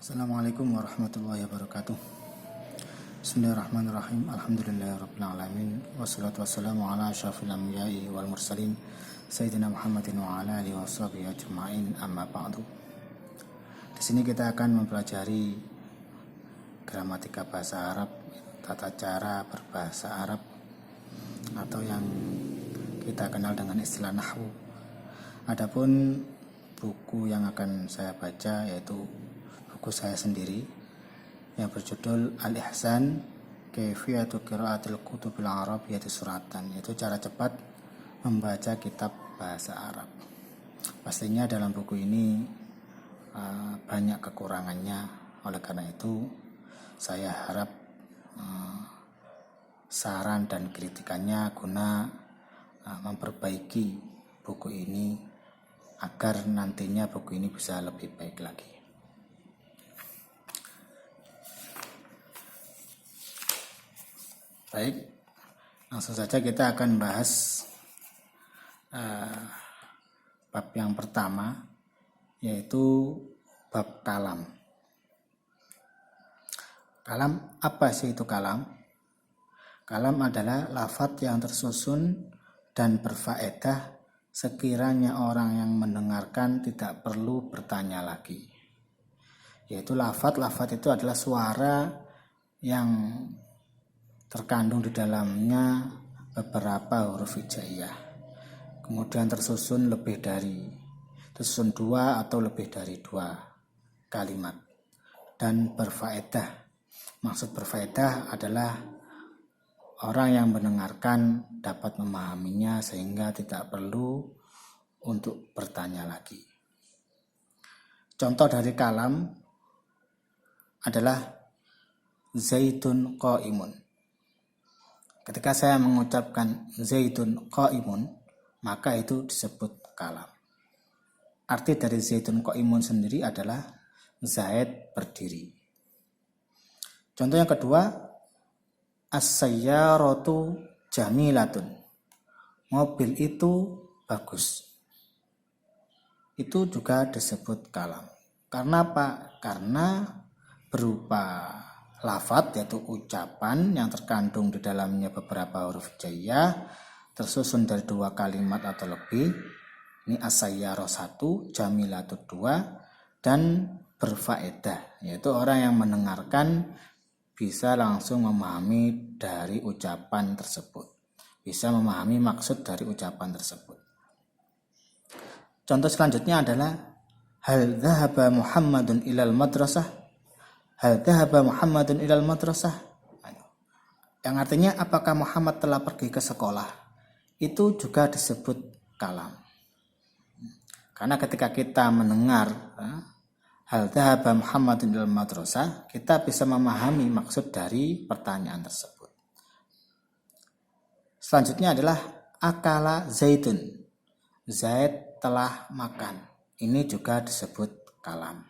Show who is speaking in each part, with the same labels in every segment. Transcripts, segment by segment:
Speaker 1: Assalamualaikum warahmatullahi wabarakatuh. Bismillahirrahmanirrahim. Alhamdulillahirrabbilalamin. Wassalatu wassalamu ala asyrafil anbiya'i wal mursalin Sayyidina Muhammadin wa ala alihi washabihi ajma'in, amma ba'du. Di sini kita akan mempelajari gramatika bahasa Arab, tata cara berbahasa Arab, atau yang kita kenal dengan istilah nahwu. Adapun buku yang akan saya baca yaitu buku saya sendiri yang berjudul Al-Ihsan Kaifiyatu Qiraatil Kutubil Arabiyyati Suratan, yaitu cara cepat membaca kitab bahasa Arab. Pastinya dalam buku ini banyak kekurangannya, oleh karena itu saya harap saran dan kritikannya guna memperbaiki buku ini agar nantinya buku ini bisa lebih baik lagi. Baik, langsung saja kita akan bahas bab yang pertama, yaitu bab kalam. Kalam, apa sih itu kalam? Kalam adalah lafadz yang tersusun dan berfaedah sekiranya orang yang mendengarkan tidak perlu bertanya lagi. Yaitu lafadz itu adalah suara yang terkandung di dalamnya beberapa huruf hijaiyah, kemudian tersusun dua atau lebih dari dua kalimat, dan berfaedah. Maksud berfaedah adalah orang yang mendengarkan dapat memahaminya sehingga tidak perlu untuk bertanya lagi. Contoh dari kalam adalah Zaidun qa'imun. Ketika saya mengucapkan Zaidun qa'imun, maka itu disebut kalam. Arti dari Zaidun qa'imun sendiri adalah Zaid berdiri. Contoh yang kedua, as-sayyaratu jamilatun. Mobil itu bagus. Itu juga disebut kalam. Karena apa? Karena berupa lafadz, yaitu ucapan yang terkandung di dalamnya beberapa huruf hijaiyah, tersusun dari dua kalimat atau lebih. Ini as-sayyarah 1, jamilatun 2, dan berfaedah, yaitu orang yang mendengarkan bisa langsung memahami dari ucapan tersebut, bisa memahami maksud dari ucapan tersebut. Contoh selanjutnya adalah hal dhahaba Muhammadun ilal madrasah. Hal dhahaba Muhammadun ilal madrasah, yang artinya apakah Muhammad telah pergi ke sekolah. Itu juga disebut kalam. Karena ketika kita mendengar hal dhahaba Muhammadun ilal madrasah, kita bisa memahami maksud dari pertanyaan tersebut. Selanjutnya adalah akala Zaidun. Zaid telah makan. Ini juga disebut kalam.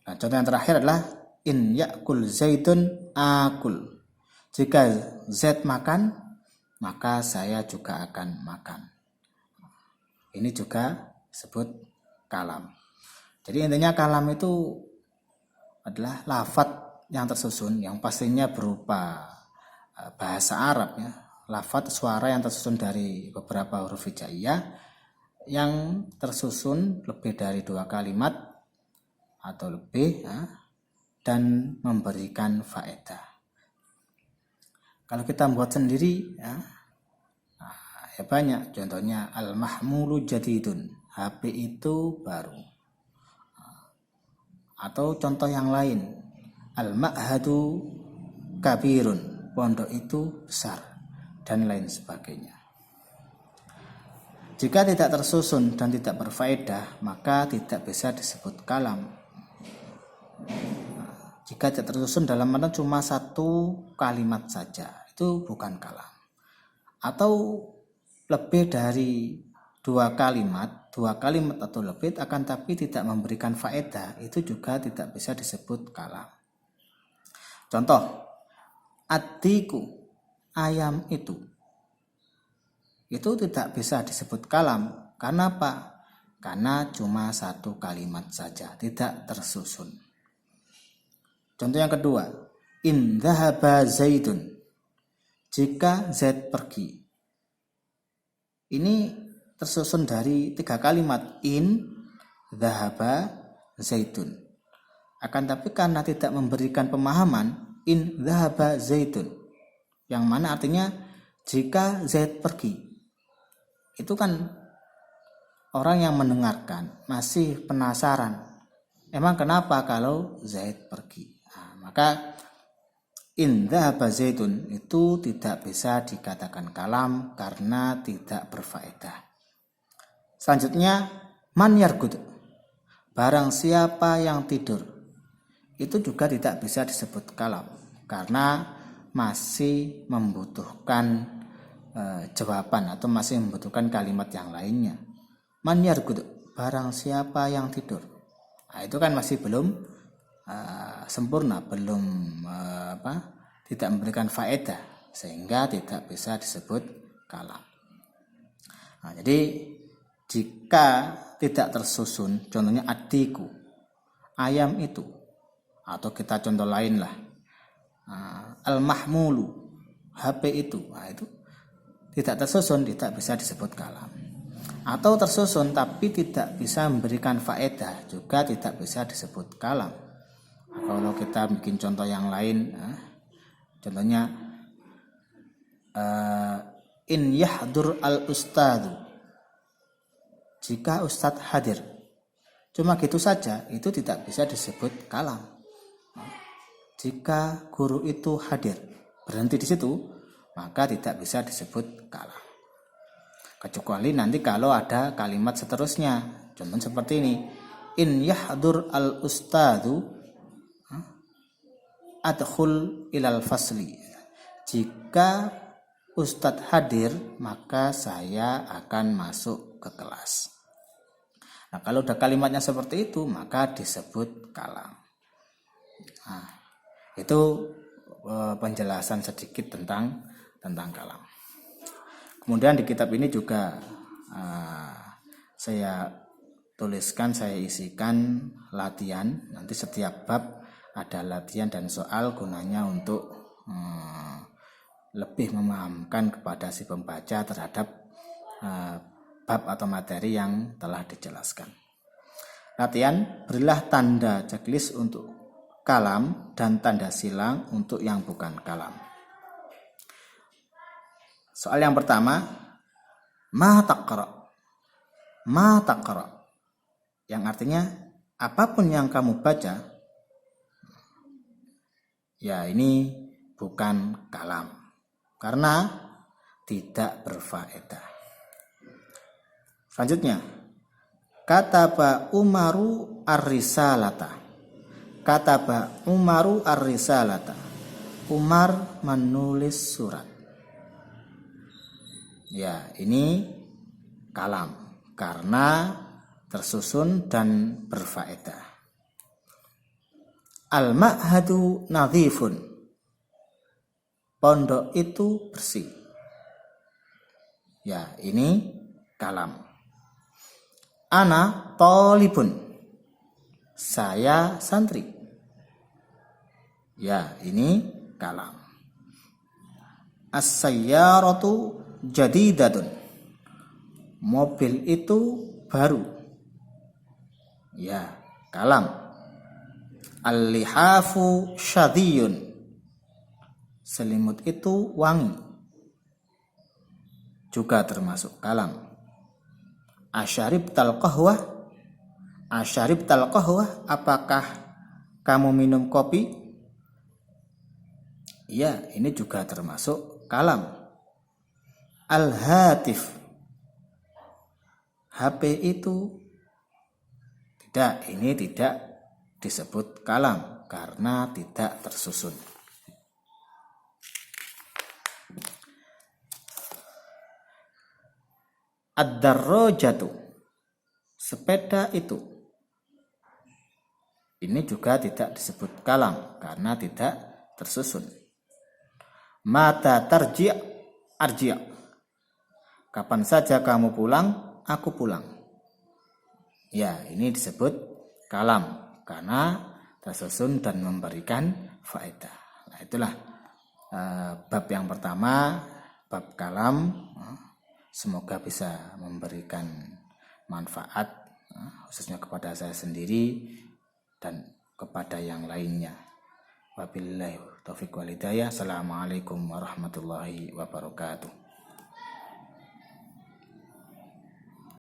Speaker 1: Nah, contoh yang terakhir adalah in yakul Zaidun akul. Jika Zaid makan, maka saya juga akan makan. Ini juga disebut kalam. Jadi intinya kalam itu adalah lafadz yang tersusun, yang pastinya berupa bahasa Arab, ya. Lafadz suara yang tersusun dari beberapa huruf hijaiyah yang tersusun lebih dari dua kalimat atau lebih, dan memberikan faedah. Kalau kita buat sendiri, ya banyak. Contohnya al-mahmulu jadidun, HP itu baru. Atau contoh yang lain, al-ma'hadu kabirun, pondok itu besar, dan lain sebagainya. Jika tidak tersusun dan tidak berfaedah, maka tidak bisa disebut kalam. Jika tidak tersusun dalam mana cuma satu kalimat saja, itu bukan kalam. Atau lebih dari dua kalimat atau lebih, akan tapi tidak memberikan faedah, itu juga tidak bisa disebut kalam. Contoh, atiku, ayam itu tidak bisa disebut kalam. Karena apa? karena cuma satu kalimat saja, tidak tersusun. Contoh yang kedua, in dhahaba Zaidun, jika Zaid pergi. Ini tersusun dari 3 kalimat, in dhahaba Zaidun. Akan tapi karena tidak memberikan pemahaman, in dhahaba Zaidun, yang mana artinya jika Zaid pergi. Itu kan orang yang mendengarkan masih penasaran, emang kenapa kalau Zaid pergi? Nah, maka in dhahaba Zaidun itu tidak bisa dikatakan kalam karena tidak berfaedah. Selanjutnya, man yargud, barang siapa yang tidur, itu juga tidak bisa disebut kalam karena masih membutuhkan jawaban atau masih membutuhkan kalimat yang lainnya. Man yargud, barang siapa yang tidur. Nah, itu kan masih belum sempurna, belum tidak memberikan faedah, sehingga tidak bisa disebut kalam. Nah, jadi jika tidak tersusun, contohnya adiku, ayam itu, atau kita contoh lain lah, al-mahmulu, HP itu, nah itu tidak tersusun, tidak bisa disebut kalam. Atau tersusun tapi tidak bisa memberikan faedah, juga tidak bisa disebut kalam. Kalau kita bikin contoh yang lain, contohnya in yahdur al ustadu, jika ustadz hadir. Cuma gitu saja, itu tidak bisa disebut kalam. Jika guru itu hadir, berhenti di situ, maka tidak bisa disebut kalam. Kecuali nanti kalau ada kalimat seterusnya, contoh seperti ini, in yahdur al ustadu adkhul ilal fasli, jika ustadz hadir maka saya akan masuk ke kelas. Nah, kalau udah kalimatnya seperti itu maka disebut kalam. Nah, itu penjelasan sedikit tentang kalam. Kemudian di kitab ini juga saya tuliskan, saya isikan latihan. Nanti setiap bab ada latihan dan soal, gunanya untuk lebih memahamkan kepada si pembaca terhadap bab atau materi yang telah dijelaskan. Latihan, berilah tanda checklist untuk kalam dan tanda silang untuk yang bukan kalam. Soal yang pertama, ma taqra. Ma taqra, yang artinya apapun yang kamu baca, ya ini bukan kalam karena tidak berfaedah. Selanjutnya, kataba Umaru ar-risalata. Kataba Umaru ar-risalata. Umar menulis surat. Ya, ini kalam karena tersusun dan berfaedah. Al-ma'hadu nadhifun. Pondok itu bersih. Ya, ini kalam. Ana thalibun. Saya santri. Ya, ini kalam. As-sayyaratu jadidatun. Mobil itu baru. Ya, kalam. Al-lihafu syadiyun. Selimut itu wangi. Juga termasuk kalam. Asyaribtal qahwah. Asyaribtal qahwah, apakah kamu minum kopi? Ya, ini juga termasuk kalam. Al-hatif. HP itu tidak, ini tidak disebut kalam karena tidak tersusun. Ad-darrajatu, sepeda itu. Ini juga tidak disebut kalam karena tidak tersusun. Mata tarji' arji'. Kapan saja kamu pulang, aku pulang. Ya, ini disebut kalam karena tersusun dan memberikan faedah. Nah, itulah bab yang pertama, bab kalam. Semoga bisa memberikan manfaat khususnya kepada saya sendiri dan kepada yang lainnya. Wabillahi taufiq wal hidayah. Assalamualaikum warahmatullahi wabarakatuh.